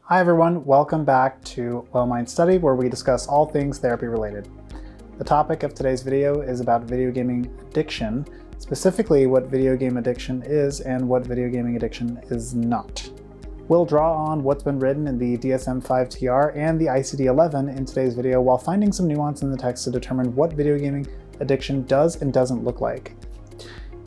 Hi everyone, welcome back to Well Mind Study, where we discuss all things therapy related. The topic of today's video is about video gaming addiction, specifically what video game addiction is and what video gaming addiction is not. We'll draw on what's been written in the DSM-V TR and the ICD-11 in today's video while finding some nuance in the text to determine what video gaming addiction does and doesn't look like.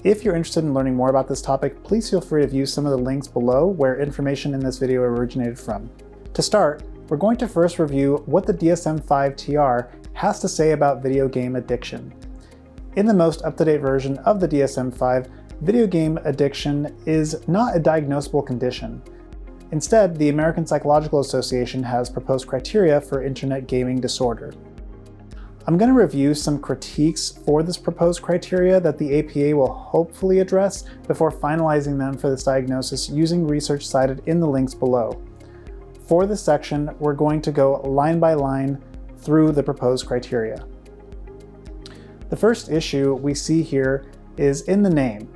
If you're interested in learning more about this topic, please feel free to view some of the links below where information in this video originated from. To start, we're going to first review what the DSM-V TR has to say about video game addiction. In the most up-to-date version of the DSM-V, video game addiction is not a diagnosable condition. Instead, the American Psychological Association has proposed criteria for internet gaming disorder. I'm going to review some critiques for this proposed criteria that the APA will hopefully address before finalizing them for this diagnosis using research cited in the links below. For this section, we're going to go line by line through the proposed criteria. The first issue we see here is in the name.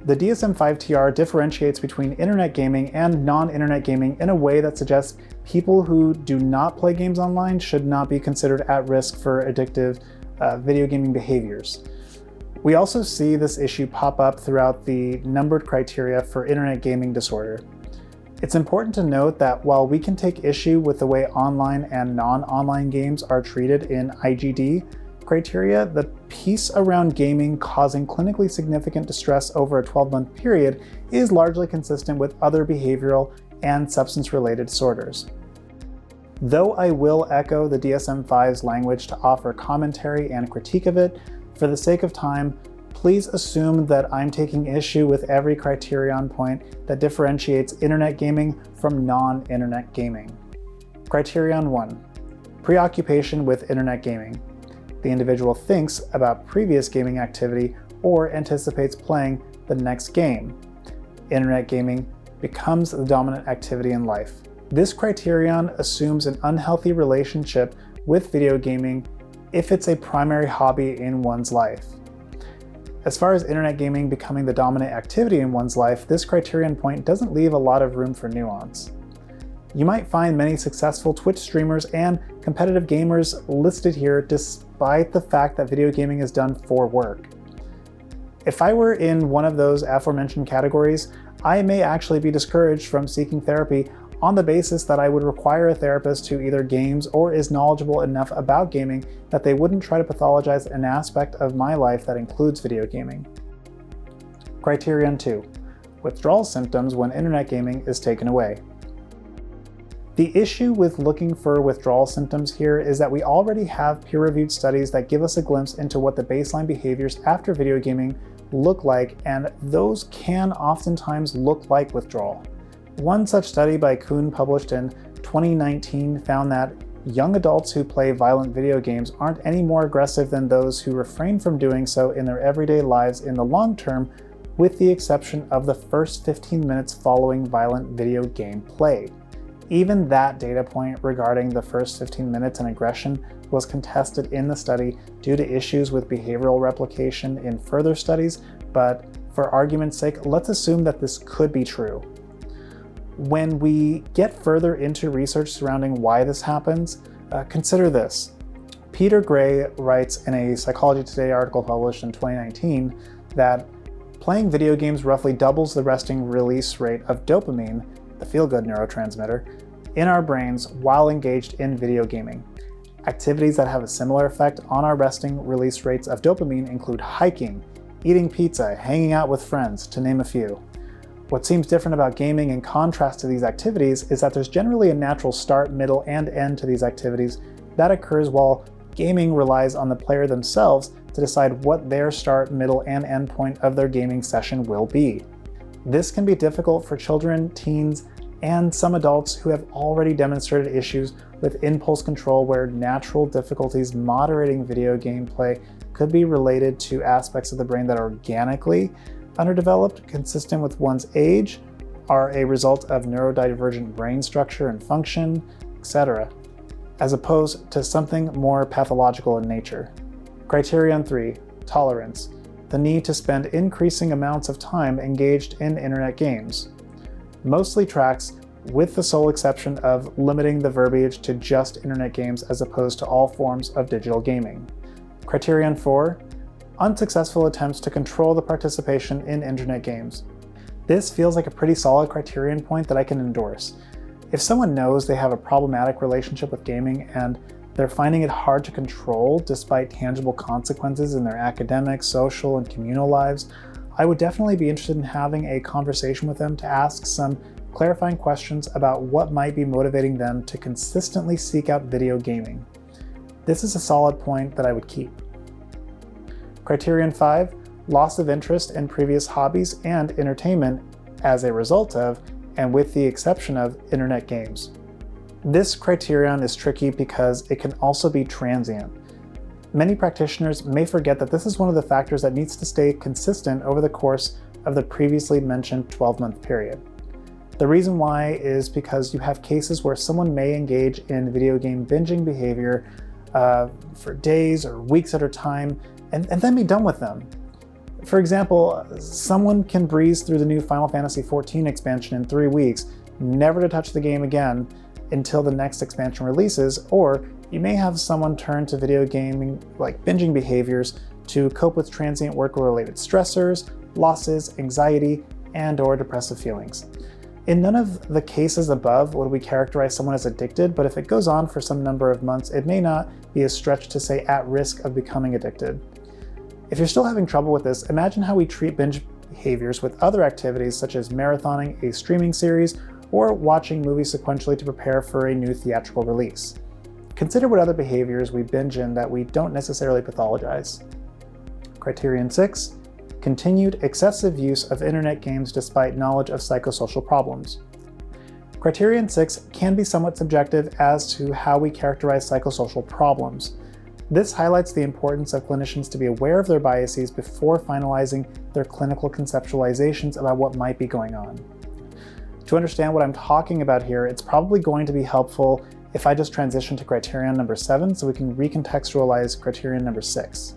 The DSM-V TR differentiates between internet gaming and non-internet gaming in a way that suggests people who do not play games online should not be considered at risk for addictive video gaming behaviors. We also see this issue pop up throughout the numbered criteria for internet gaming disorder. It's important to note that while we can take issue with the way online and non-online games are treated in IGD criteria, the piece around gaming causing clinically significant distress over a 12-month period is largely consistent with other behavioral and substance-related disorders. Though I will echo the DSM-V's language to offer commentary and critique of it, for the sake of time, please assume that I'm taking issue with every criterion point that differentiates internet gaming from non-internet gaming. Criterion 1. Preoccupation with internet gaming. The individual thinks about previous gaming activity or anticipates playing the next game. Internet gaming becomes the dominant activity in life. This criterion assumes an unhealthy relationship with video gaming if it's a primary hobby in one's life. As far as internet gaming becoming the dominant activity in one's life, this criterion point doesn't leave a lot of room for nuance. You might find many successful Twitch streamers and competitive gamers listed here despite the fact that video gaming is done for work. If I were in one of those aforementioned categories, I may actually be discouraged from seeking therapy on the basis that I would require a therapist who either games or is knowledgeable enough about gaming that they wouldn't try to pathologize an aspect of my life that includes video gaming. Criterion 2. Withdrawal symptoms when internet gaming is taken away. The issue with looking for withdrawal symptoms here is that we already have peer-reviewed studies that give us a glimpse into what the baseline behaviors after video gaming look like, and those can oftentimes look like withdrawal. One such study by Kühn published in 2019 found that young adults who play violent video games aren't any more aggressive than those who refrain from doing so in their everyday lives in the long term, with the exception of the first 15 minutes following violent video game play. Even that data point regarding the first 15 minutes and aggression was contested in the study due to issues with behavioral replication in further studies, but for argument's sake, let's assume that this could be true. When we get further into research surrounding why this happens, consider this. Peter Gray writes in a Psychology Today article published in 2019 that playing video games roughly doubles the resting release rate of dopamine, the feel-good neurotransmitter, in our brains while engaged in video gaming. Activities that have a similar effect on our resting release rates of dopamine include hiking, eating pizza, hanging out with friends, to name a few. What seems different about gaming in contrast to these activities is that there's generally a natural start, middle, and end to these activities that occurs while gaming relies on the player themselves to decide what their start, middle, and end point of their gaming session will be. This can be difficult for children, teens, and some adults who have already demonstrated issues with impulse control where natural difficulties moderating video gameplay could be related to aspects of the brain that are organically underdeveloped, consistent with one's age, are a result of neurodivergent brain structure and function, etc., as opposed to something more pathological in nature. Criterion 3. Tolerance. The need to spend increasing amounts of time engaged in internet games. Mostly tracks with the sole exception of limiting the verbiage to just internet games as opposed to all forms of digital gaming. Criterion 4, unsuccessful attempts to control the participation in internet games. This feels like a pretty solid criterion point that I can endorse. If someone knows they have a problematic relationship with gaming and they're finding it hard to control despite tangible consequences in their academic, social, and communal lives, I would definitely be interested in having a conversation with them to ask some clarifying questions about what might be motivating them to consistently seek out video gaming. This is a solid point that I would keep. Criterion 5, loss of interest in previous hobbies and entertainment as a result of, and with the exception of, internet games. This criterion is tricky because it can also be transient. Many practitioners may forget that this is one of the factors that needs to stay consistent over the course of the previously mentioned 12-month period. The reason why is because you have cases where someone may engage in video game binging behavior for days or weeks at a time and then be done with them. For example, someone can breeze through the new Final Fantasy XIV expansion in 3 weeks, never to touch the game again until the next expansion releases, or you may have someone turn to video gaming like binging behaviors to cope with transient work-related stressors, losses, anxiety, and/or depressive feelings. In none of the cases above would we characterize someone as addicted, but if it goes on for some number of months, it may not be a stretch to say at risk of becoming addicted. If you're still having trouble with this, imagine how we treat binge behaviors with other activities such as marathoning a streaming series or watching movies sequentially to prepare for a new theatrical release. Consider what other behaviors we binge in that we don't necessarily pathologize. Criterion 6, continued excessive use of internet games despite knowledge of psychosocial problems. Criterion 6 can be somewhat subjective as to how we characterize psychosocial problems. This highlights the importance of clinicians to be aware of their biases before finalizing their clinical conceptualizations about what might be going on. To understand what I'm talking about here, it's probably going to be helpful if I just transition to criterion number 7 so we can recontextualize criterion number 6.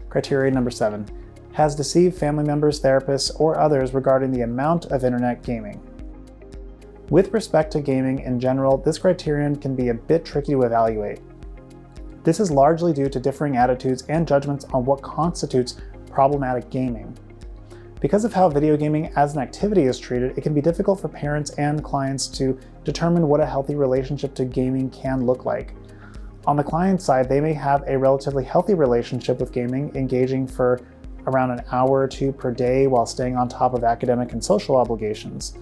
Criterion number 7. Has deceived family members, therapists, or others regarding the amount of internet gaming. With respect to gaming in general, this criterion can be a bit tricky to evaluate. This is largely due to differing attitudes and judgments on what constitutes problematic gaming. Because of how video gaming as an activity is treated, it can be difficult for parents and clients to determine what a healthy relationship to gaming can look like. On the client side, they may have a relatively healthy relationship with gaming, engaging for around an hour or two per day while staying on top of academic and social obligations.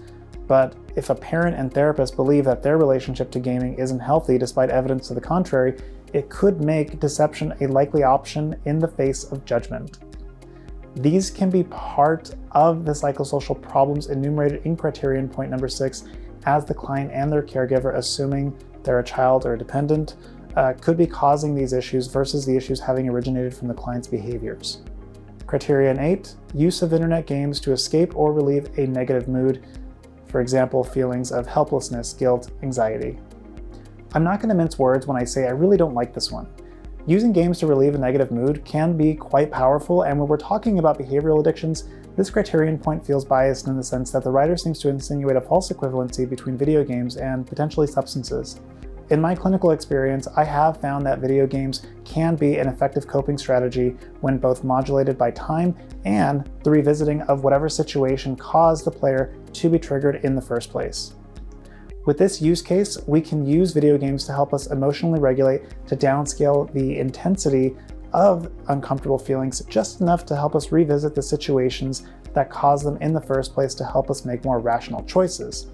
But if a parent and therapist believe that their relationship to gaming isn't healthy despite evidence to the contrary, it could make deception a likely option in the face of judgment. These can be part of the psychosocial problems enumerated in criterion point number 6, as the client and their caregiver, assuming they're a child or a dependent, could be causing these issues versus the issues having originated from the client's behaviors. Criterion 8, use of internet games to escape or relieve a negative mood, for example, feelings of helplessness, guilt, anxiety. I'm not going to mince words when I say I really don't like this one. Using games to relieve a negative mood can be quite powerful, and when we're talking about behavioral addictions, this criterion point feels biased in the sense that the writer seems to insinuate a false equivalency between video games and potentially substances. In my clinical experience, I have found that video games can be an effective coping strategy when both modulated by time and the revisiting of whatever situation caused the player to be triggered in the first place. With this use case, we can use video games to help us emotionally regulate, to downscale the intensity of uncomfortable feelings just enough to help us revisit the situations that caused them in the first place, to help us make more rational choices,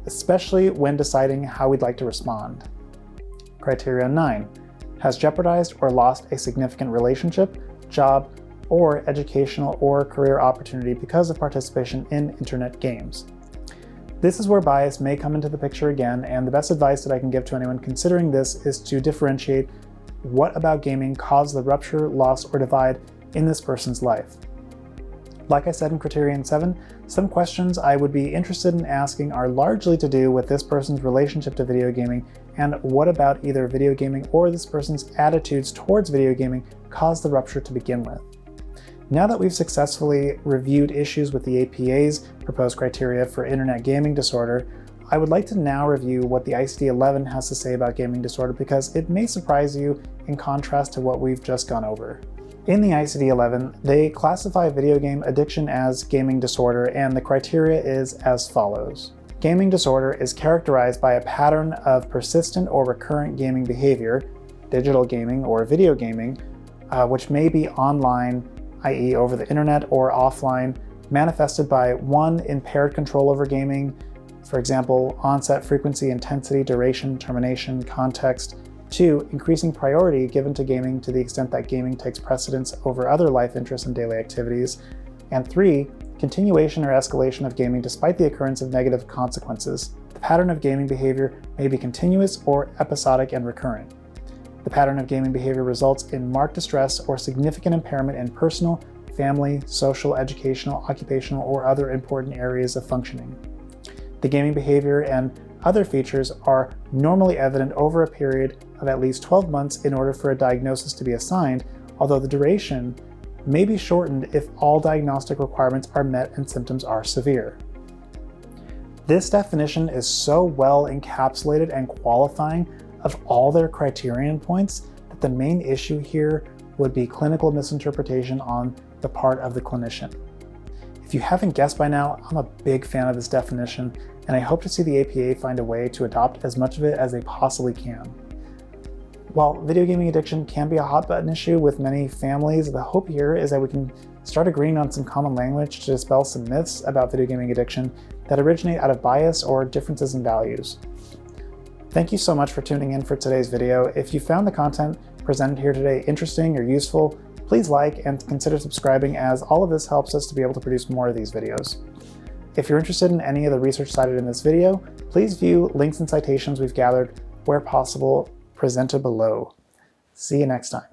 especially when deciding how we'd like to respond. Criterion 9. Has jeopardized or lost a significant relationship, job, or educational or career opportunity because of participation in internet games. This is where bias may come into the picture again, and the best advice that I can give to anyone considering this is to differentiate what about gaming caused the rupture, loss, or divide in this person's life. Like I said in criterion 7, some questions I would be interested in asking are largely to do with this person's relationship to video gaming, and what about either video gaming or this person's attitudes towards video gaming caused the rupture to begin with. Now that we've successfully reviewed issues with the APA's proposed criteria for internet gaming disorder, I would like to now review what the ICD-11 has to say about gaming disorder because it may surprise you in contrast to what we've just gone over. In the ICD-11, they classify video game addiction as gaming disorder, and the criteria is as follows. Gaming disorder is characterized by a pattern of persistent or recurrent gaming behavior, digital gaming or video gaming, which may be online, i.e. over the internet, or offline, manifested by 1. Impaired control over gaming, for example, onset, frequency, intensity, duration, termination, context. 2. Increasing priority given to gaming to the extent that gaming takes precedence over other life interests and daily activities. And 3. Continuation or escalation of gaming despite the occurrence of negative consequences. The pattern of gaming behavior may be continuous or episodic and recurrent. The pattern of gaming behavior results in marked distress or significant impairment in personal, family, social, educational, occupational, or other important areas of functioning. The gaming behavior and other features are normally evident over a period of at least 12 months in order for a diagnosis to be assigned, although the duration may be shortened if all diagnostic requirements are met and symptoms are severe. This definition is so well encapsulated and qualifying of all their criterion points that the main issue here would be clinical misinterpretation on the part of the clinician. If you haven't guessed by now, I'm a big fan of this definition, and I hope to see the APA find a way to adopt as much of it as they possibly can. While video gaming addiction can be a hot button issue with many families, the hope here is that we can start agreeing on some common language to dispel some myths about video gaming addiction that originate out of bias or differences in values. Thank you so much for tuning in for today's video. If you found the content presented here today interesting or useful, please like and consider subscribing, as all of this helps us to be able to produce more of these videos. If you're interested in any of the research cited in this video, please view links and citations we've gathered where possible presented below. See you next time.